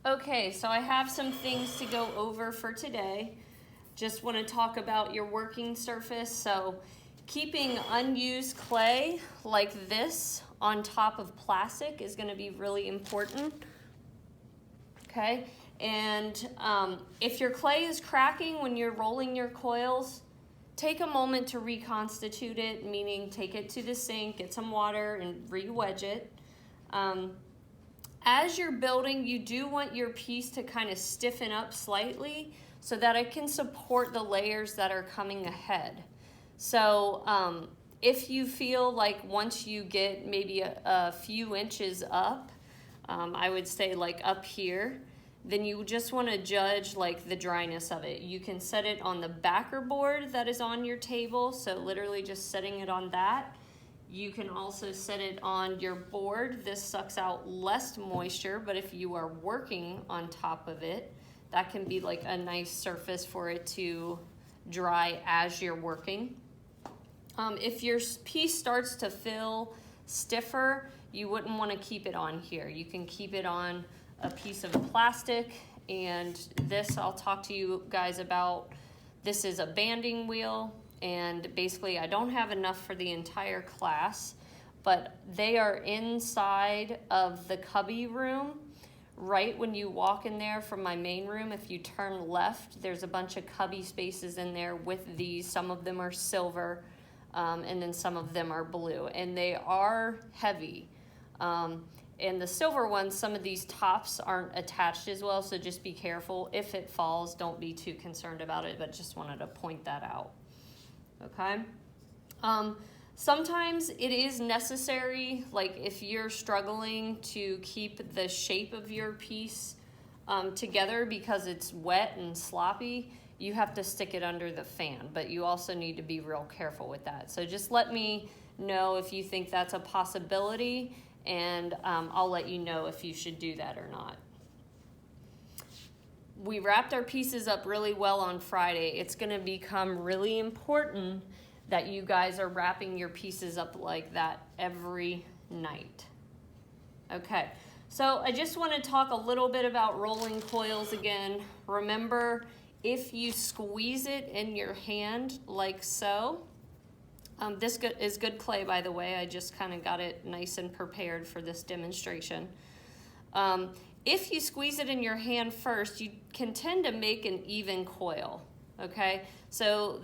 Okay, so I have some things to go over for today. Just want to talk about your working surface. So keeping unused clay like this on top of plastic is going to be really important. Okay, and if your clay is cracking when you're rolling your coils, take a moment to reconstitute it, meaning take it to the sink, get some water, and re-wedge it. As you're building, you do want your piece to kind of stiffen up slightly so that it can support the layers that are coming ahead. So if you feel like once you get maybe a few inches up, I would say like up here, then you just want to judge like the dryness of it. You can set it on the backer board that is on your table, so literally just setting it on that. You can also set it on your board. This sucks out less moisture, but if you are working on top of it, that can be like a nice surface for it to dry as you're working. If your piece starts to feel stiffer, you wouldn't want to keep it on here. You can keep it on a piece of plastic, and this I'll talk to you guys about. This is a banding wheel, and basically I don't have enough for the entire class, but they are inside of the cubby room. Right when you walk in there from my main room, if you turn left, there's a bunch of cubby spaces in there with these. Some of them are silver, and then some of them are blue, and they are heavy. And the silver ones, some of these tops aren't attached as well, so just be careful. If it falls, don't be too concerned about it, but just wanted to point that out. Okay? Sometimes it is necessary, like if you're struggling to keep the shape of your piece together because it's wet and sloppy, you have to stick it under the fan, but you also need to be real careful with that. So just let me know if you think that's a possibility, and I'll let you know if you should do that or not. We wrapped our pieces up really well on Friday. It's going to become really important that you guys are wrapping your pieces up like that every night. Okay, so I just want to talk a little bit about rolling coils again. Remember, if you squeeze it in your hand like so, this is good clay, by the way. I just kind of got it nice and prepared for this demonstration. If you squeeze it in your hand first, you can tend to make an even coil, okay? So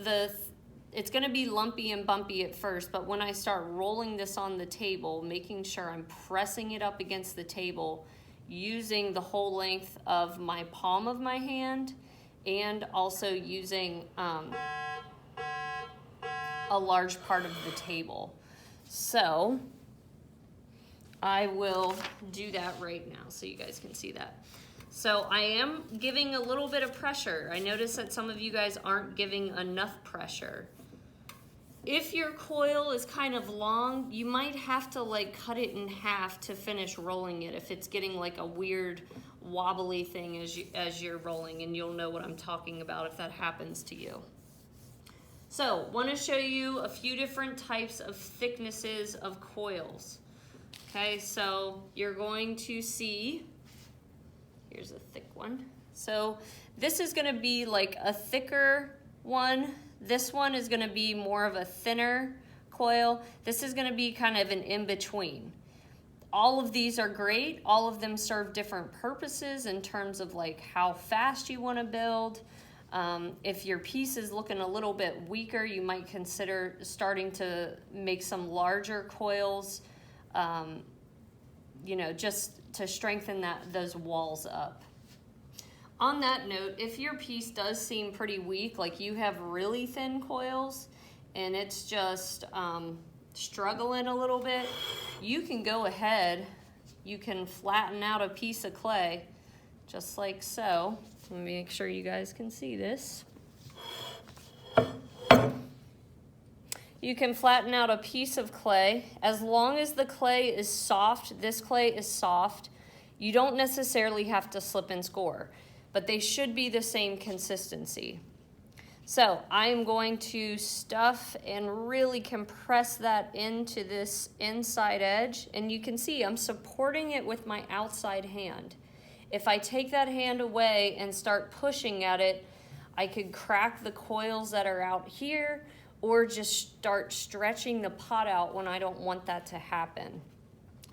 it's gonna be lumpy and bumpy at first, but when I start rolling this on the table, making sure I'm pressing it up against the table, using the whole length of my palm of my hand, and also using a large part of the table. So I will do that right now so you guys can see that. So I am giving a little bit of pressure. I notice that some of you guys aren't giving enough pressure. If your coil is kind of long, you might have to like cut it in half to finish rolling it if it's getting like a weird wobbly thing as you're rolling, and you'll know what I'm talking about if that happens to you. So, want to show you a few different types of thicknesses of coils. Okay, so you're going to see, here's a thick one. So this is going to be like a thicker one. This one is going to be more of a thinner coil. This is going to be kind of an in-between. All of these are great. All of them serve different purposes in terms of like how fast you want to build. If your piece is looking a little bit weaker, you might consider starting to make some larger coils, you know, just to strengthen those walls up. On that note, if your piece does seem pretty weak, like you have really thin coils and it's just struggling a little bit, you can go ahead, you can flatten out a piece of clay just like so. Let me make sure you guys can see this. You can flatten out a piece of clay. As long as the clay is soft, this clay is soft, you don't necessarily have to slip and score, but they should be the same consistency. So I am going to stuff and really compress that into this inside edge, and you can see I'm supporting it with my outside hand. If I take that hand away and start pushing at it, I could crack the coils that are out here, or just start stretching the pot out when I don't want that to happen.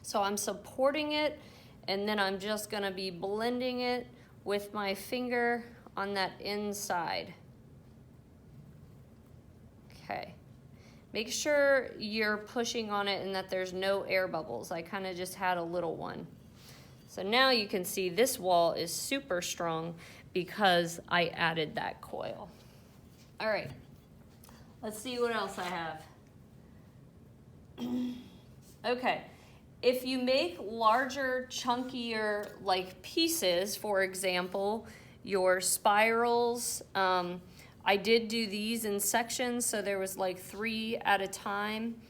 So I'm supporting it, and then I'm just gonna be blending it with my finger on that inside. Okay. Make sure you're pushing on it and that there's no air bubbles. I kind of just had a little one. So now you can see this wall is super strong because I added that coil. All right, let's see what else I have. Okay, if you make larger, chunkier like pieces, for example, your spirals, I did do these in sections, so there was like 3 at a time.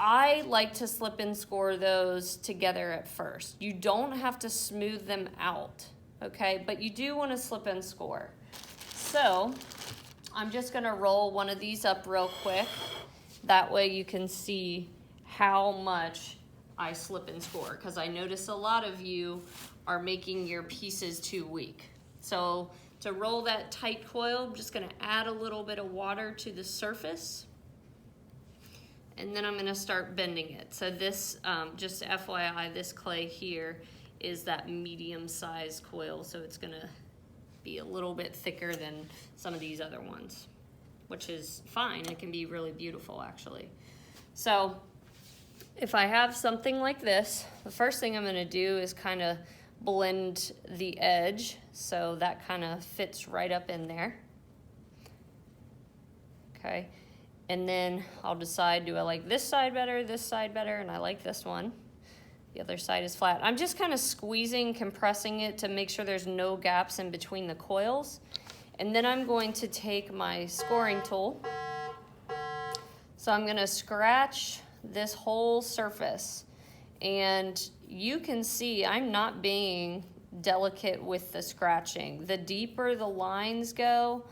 I like to slip and score those together at first. You don't have to smooth them out, okay? But you do want to slip and score. So I'm just gonna roll one of these up real quick. That way you can see how much I slip and score, because I notice a lot of you are making your pieces too weak. So to roll that tight coil, I'm just gonna add a little bit of water to the surface, and then I'm gonna start bending it. So this, just FYI, this clay here is that medium-sized coil, so it's gonna be a little bit thicker than some of these other ones, which is fine. It can be really beautiful, actually. So if I have something like this, the first thing I'm gonna do is kind of blend the edge so that kind of fits right up in there. Okay, and then I'll decide, do I like this side better, and I like this one. The other side is flat. I'm just kind of squeezing, compressing it to make sure there's no gaps in between the coils. And then I'm going to take my scoring tool. So I'm gonna scratch this whole surface. And you can see I'm not being delicate with the scratching. The deeper the lines go,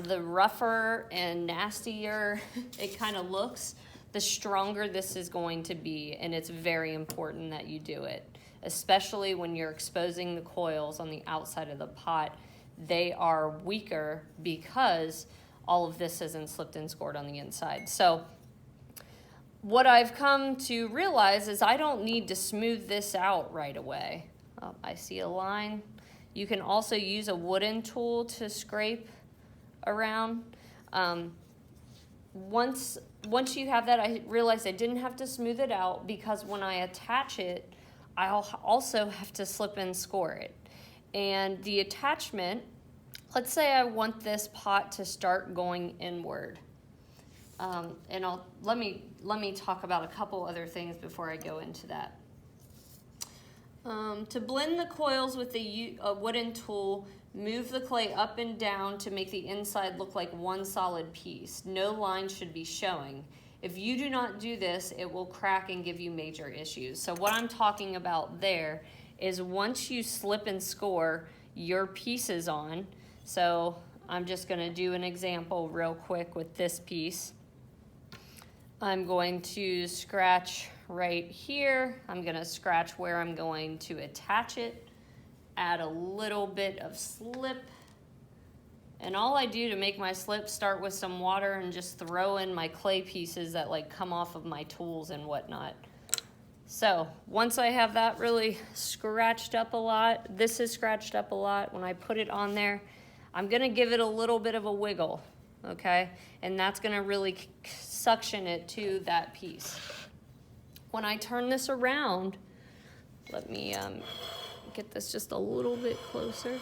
the rougher and nastier it kind of looks, the stronger this is going to be, and it's very important that you do it, especially when you're exposing the coils on the outside of the pot. They are weaker because all of this isn't slipped and scored on the inside. So what I've come to realize is I don't need to smooth this out right away. Oh, I see a line. You can also use a wooden tool to scrape around. Once you have that, I realized I didn't have to smooth it out, because when I attach it, I'll also have to slip and score it. And the attachment, let's say I want this pot to start going inward. And let me talk about a couple other things before I go into that. To blend the coils with a wooden tool, move the clay up and down to make the inside look like one solid piece. No lines should be showing. If you do not do this, it will crack and give you major issues. So what I'm talking about there is once you slip and score your pieces on, so I'm just gonna do an example real quick with this piece. I'm going to scratch right here. I'm gonna scratch where I'm going to attach it. Add a little bit of slip. And all I do to make my slip, start with some water and just throw in my clay pieces that like come off of my tools and whatnot. So once I have that really scratched up a lot, this is scratched up a lot, when I put it on there, I'm gonna give it a little bit of a wiggle, okay? And that's gonna really suction it to that piece. When I turn this around, let me get this just a little bit closer.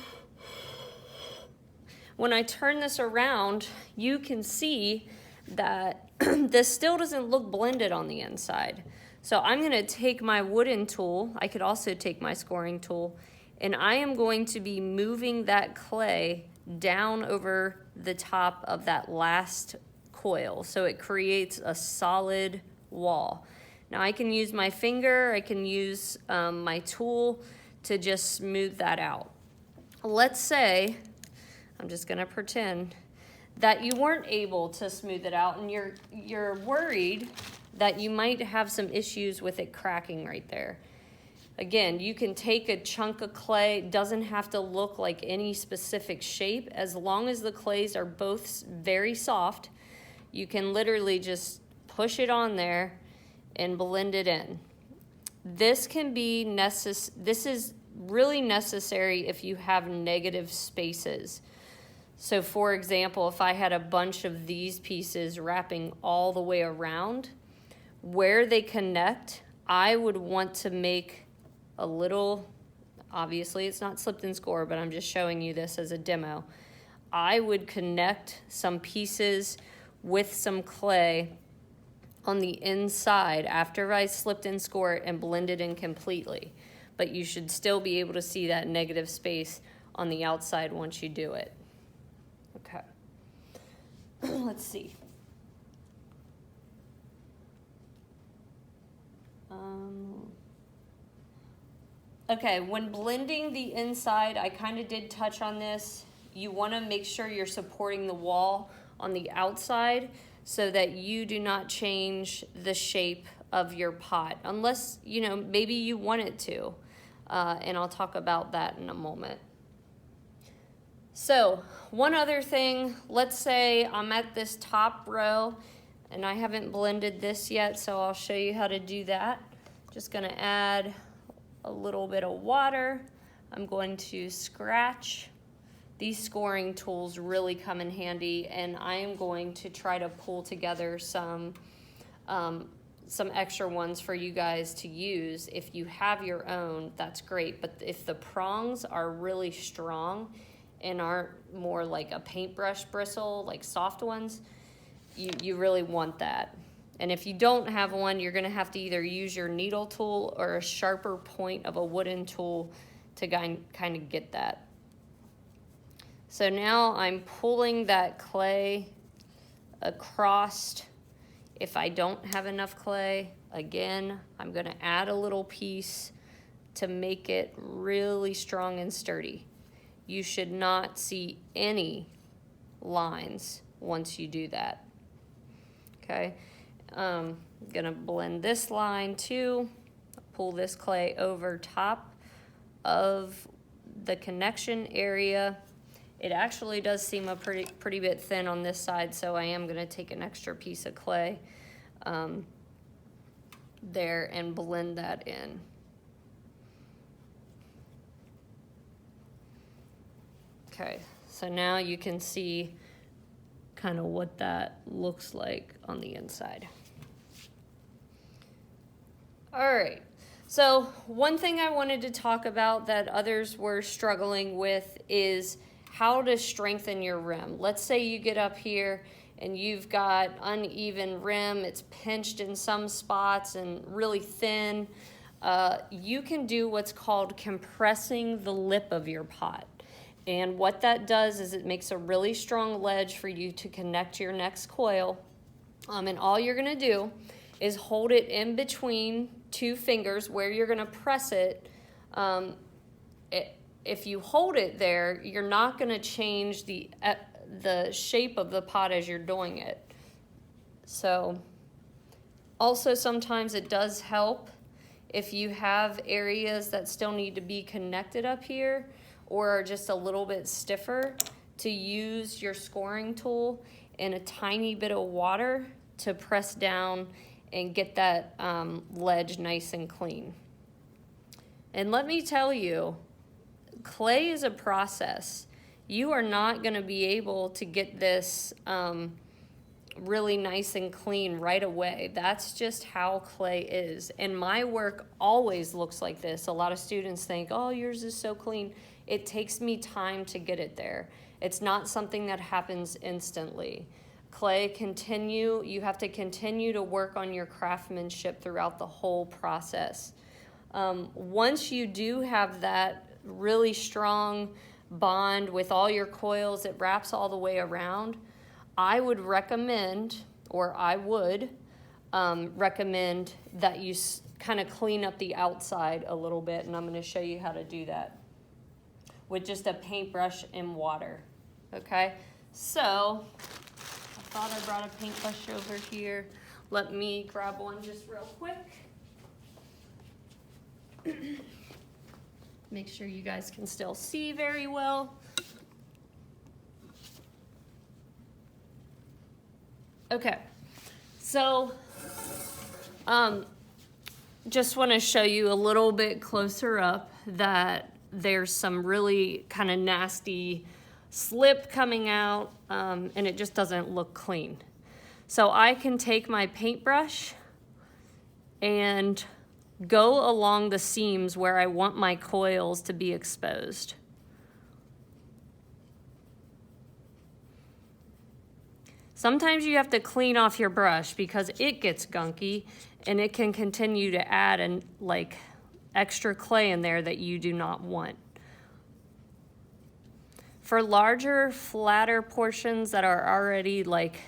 When I turn this around, you can see that this still doesn't look blended on the inside. So I'm gonna take my wooden tool, I could also take my scoring tool, and I am going to be moving that clay down over the top of that last coil, so it creates a solid wall. Now I can use my finger, I can use my tool to just smooth that out. Let's say, I'm just gonna pretend that you weren't able to smooth it out and you're worried that you might have some issues with it cracking right there. Again, you can take a chunk of clay. It doesn't have to look like any specific shape. As long as the clays are both very soft, you can literally just push it on there and blend it in. This can be this is really necessary if you have negative spaces. So for example, if I had a bunch of these pieces wrapping all the way around, where they connect, I would want to make a little, obviously it's not slipped and score, but I'm just showing you this as a demo. I would connect some pieces with some clay on the inside after I slipped and scored and blended in completely. But you should still be able to see that negative space on the outside once you do it. Okay. Let's see. Okay, when blending the inside, I kind of did touch on this. You want to make sure you're supporting the wall on the outside so that you do not change the shape of your pot, unless, you know, maybe you want it to. And I'll talk about that in a moment. So one other thing, let's say I'm at this top row and I haven't blended this yet, so I'll show you how to do that. Just gonna add a little bit of water. I'm going to scratch. These scoring tools really come in handy, and I am going to try to pull together some extra ones for you guys to use. If you have your own, that's great, but if the prongs are really strong and aren't more like a paintbrush bristle, like soft ones, you really want that. And if you don't have one, you're gonna have to either use your needle tool or a sharper point of a wooden tool to kind of get that. So now I'm pulling that clay across. If I don't have enough clay, again, I'm gonna add a little piece to make it really strong and sturdy. You should not see any lines once you do that, okay? I'm gonna blend this line too, pull this clay over top of the connection area. It actually does seem a pretty bit thin on this side, so I am gonna take an extra piece of clay there and blend that in. Okay, so now you can see kind of what that looks like on the inside. All right, so one thing I wanted to talk about that others were struggling with is how to strengthen your rim. Let's say you get up here and you've got uneven rim, it's pinched in some spots and really thin. You can do what's called compressing the lip of your pot. And what that does is it makes a really strong ledge for you to connect your next coil. And all you're gonna do is hold it in between two fingers where you're gonna press it. If you hold it there, you're not gonna change the shape of the pot as you're doing it. So also sometimes it does help if you have areas that still need to be connected up here or are just a little bit stiffer, to use your scoring tool and a tiny bit of water to press down and get that ledge nice and clean. And let me tell you, clay is a process. You are not gonna be able to get this really nice and clean right away. That's just how clay is. And my work always looks like this. A lot of students think, oh, yours is so clean. It takes me time to get it there. It's not something that happens instantly. Clay, you have to continue to work on your craftsmanship throughout the whole process. Once you do have that really strong bond with all your coils, it wraps all the way around, I would recommend that you kind of clean up the outside a little bit, and I'm going to show you how to do that with just a paintbrush and water. Okay, so I thought I brought a paintbrush over here. Let me grab one just real quick. Make sure you guys can still see very well. Okay, so just want to show you a little bit closer up that there's some really kind of nasty slip coming out, and it just doesn't look clean. So I can take my paintbrush and go along the seams where I want my coils to be exposed. Sometimes you have to clean off your brush because it gets gunky and it can continue to add like extra clay in there that you do not want. For larger, flatter portions that are already like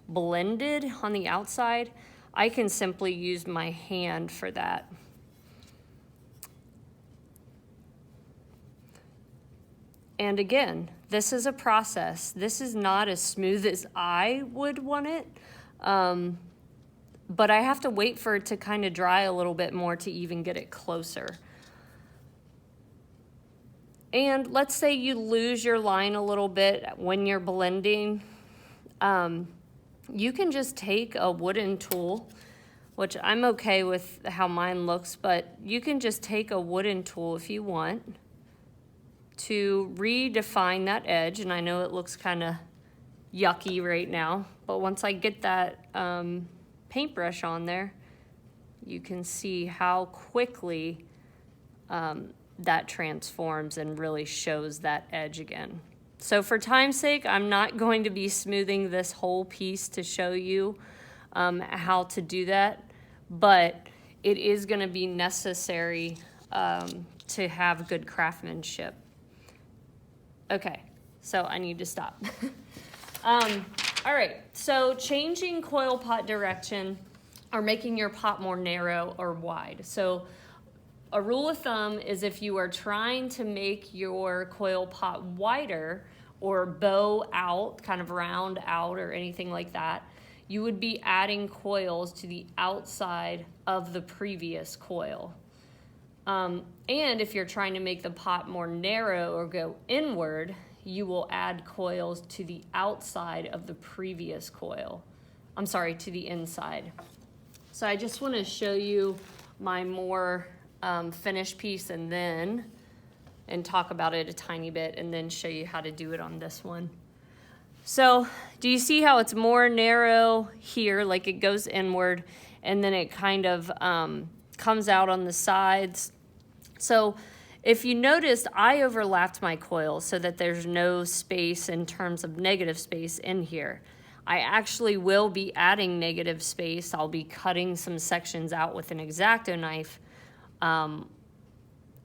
blended on the outside, I can simply use my hand for that. And again, this is a process. This is not as smooth as I would want it, but I have to wait for it to kind of dry a little bit more to even get it closer. And let's say you lose your line a little bit when you're blending. You can just take a wooden tool, which I'm okay with how mine looks, but you can just take a wooden tool if you want to redefine that edge. And I know it looks kind of yucky right now, but once I get that paintbrush on there, you can see how quickly that transforms and really shows that edge again. So for time's sake, I'm not going to be smoothing this whole piece to show you how to do that, but it is going to be necessary to have good craftsmanship. Okay, so I need to stop. All right, so changing coil pot direction or making your pot more narrow or wide. So a rule of thumb is if you are trying to make your coil pot wider or bow out, kind of round out or anything like that, you would be adding coils to the outside of the previous coil. And if you're trying to make the pot more narrow or go inward, you will add coils to the outside of the previous coil. I'm sorry, to the inside. So I just want to show you my more finished piece and talk about it a tiny bit and then show you how to do it on this one. So do you see how it's more narrow here, like it goes inward, and then it kind of comes out on the sides? So if you noticed, I overlapped my coils so that there's no space in terms of negative space in here. I actually will be adding negative space. I'll be cutting some sections out with an X-Acto knife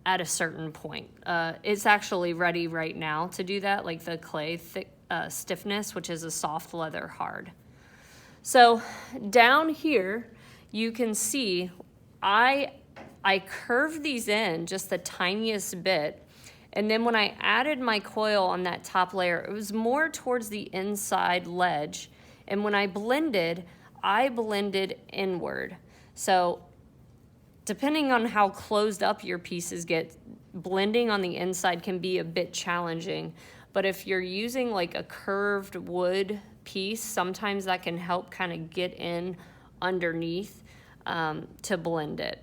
at a certain point. It's actually ready right now to do that, like the clay stiffness, which is a soft leather hard. So down here, you can see I curved these in just the tiniest bit, and then when I added my coil on that top layer, it was more towards the inside ledge, and when I blended inward. So depending on how closed up your pieces get, blending on the inside can be a bit challenging, but if you're using like a curved wood piece, sometimes that can help kind of get in underneath to blend it.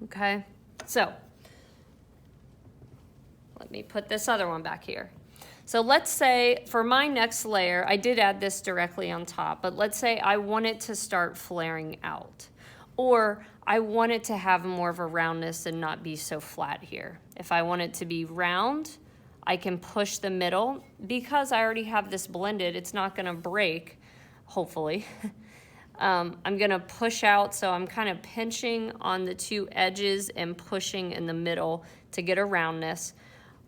Okay, so let me put this other one back here. So let's say for my next layer, I did add this directly on top, but let's say I want it to start flaring out, or I want it to have more of a roundness and not be so flat here. If I want it to be round, I can push the middle. Because I already have this blended, it's not gonna break, hopefully. I'm gonna push out, so I'm kind of pinching on the two edges and pushing in the middle to get a roundness.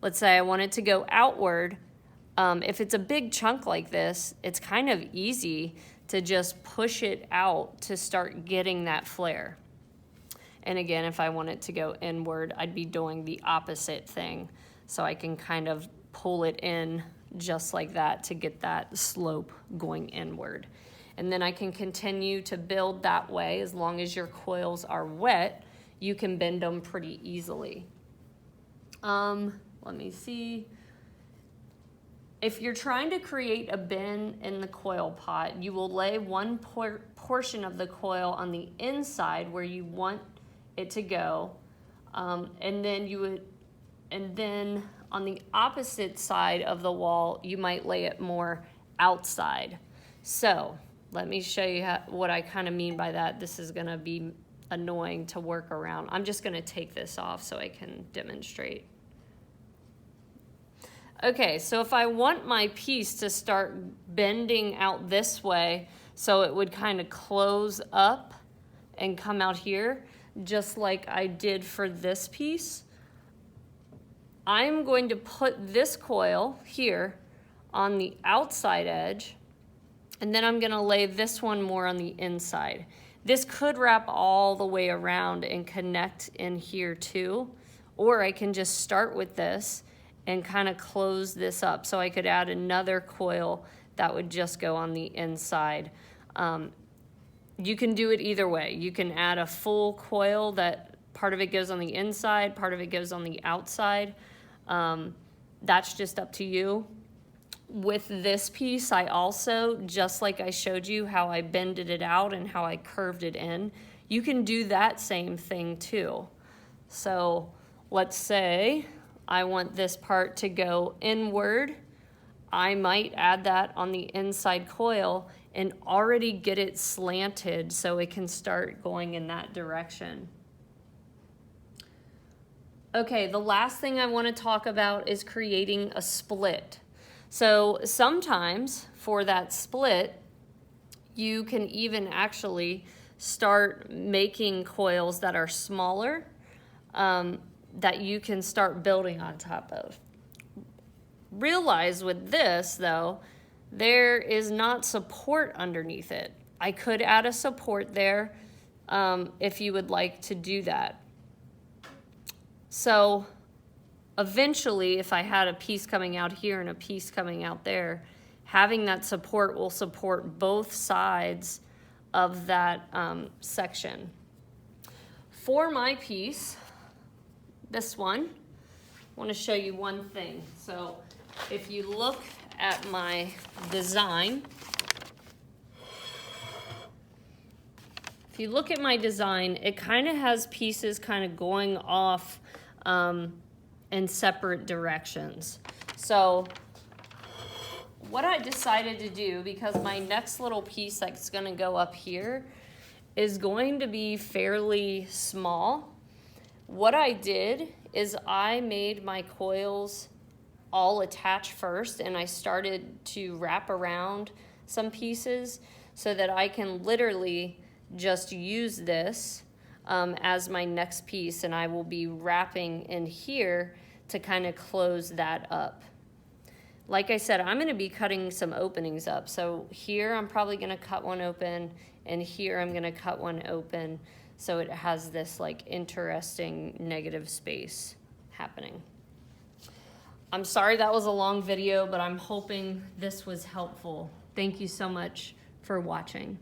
Let's say I want it to go outward. If it's a big chunk like this, it's kind of easy to just push it out to start getting that flare. And again, if I want it to go inward, I'd be doing the opposite thing. So I can kind of pull it in just like that to get that slope going inward. And then I can continue to build that way. As long as your coils are wet, you can bend them pretty easily. Let me see. If you're trying to create a bend in the coil pot, you will lay one portion of the coil on the inside where you want it to go, and then on the opposite side of the wall, you might lay it more outside. So let me show you what I kind of mean by that. This is going to be annoying to work around. I'm just going to take this off so I can demonstrate. Okay, so if I want my piece to start bending out this way, so it would kind of close up and come out here, just like I did for this piece, I'm going to put this coil here on the outside edge, and then I'm going to lay this one more on the inside. This could wrap all the way around and connect in here too, or I can just start with this and kind of close this up. So I could add another coil that would just go on the inside. You can do it either way. You can add a full coil that part of it goes on the inside, part of it goes on the outside. That's just up to you. With this piece, I also, just like I showed you how I bended it out and how I curved it in, you can do that same thing too. So let's say I want this part to go inward. I might add that on the inside coil and already get it slanted so it can start going in that direction. Okay, the last thing I want to talk about is creating a split. So sometimes for that split, you can even actually start making coils that are smaller, that you can start building on top of. Realize with this though, there is not support underneath it. I could add a support there if you would like to do that. So eventually, if I had a piece coming out here and a piece coming out there, having that support will support both sides of that section. For my piece, this one, I want to show you one thing. So if you look at my design, it kind of has pieces kind of going off in separate directions. So what I decided to do, because my next little piece that's going to go up here is going to be fairly small, what I did is I made my coils all attach first, and I started to wrap around some pieces so that I can literally just use this as my next piece, and I will be wrapping in here to kind of close that up. Like I said, I'm going to be cutting some openings up. So here I'm probably going to cut one open, and here I'm going to cut one open, so it has this like interesting negative space happening. I'm sorry that was a long video, but I'm hoping this was helpful. Thank you so much for watching.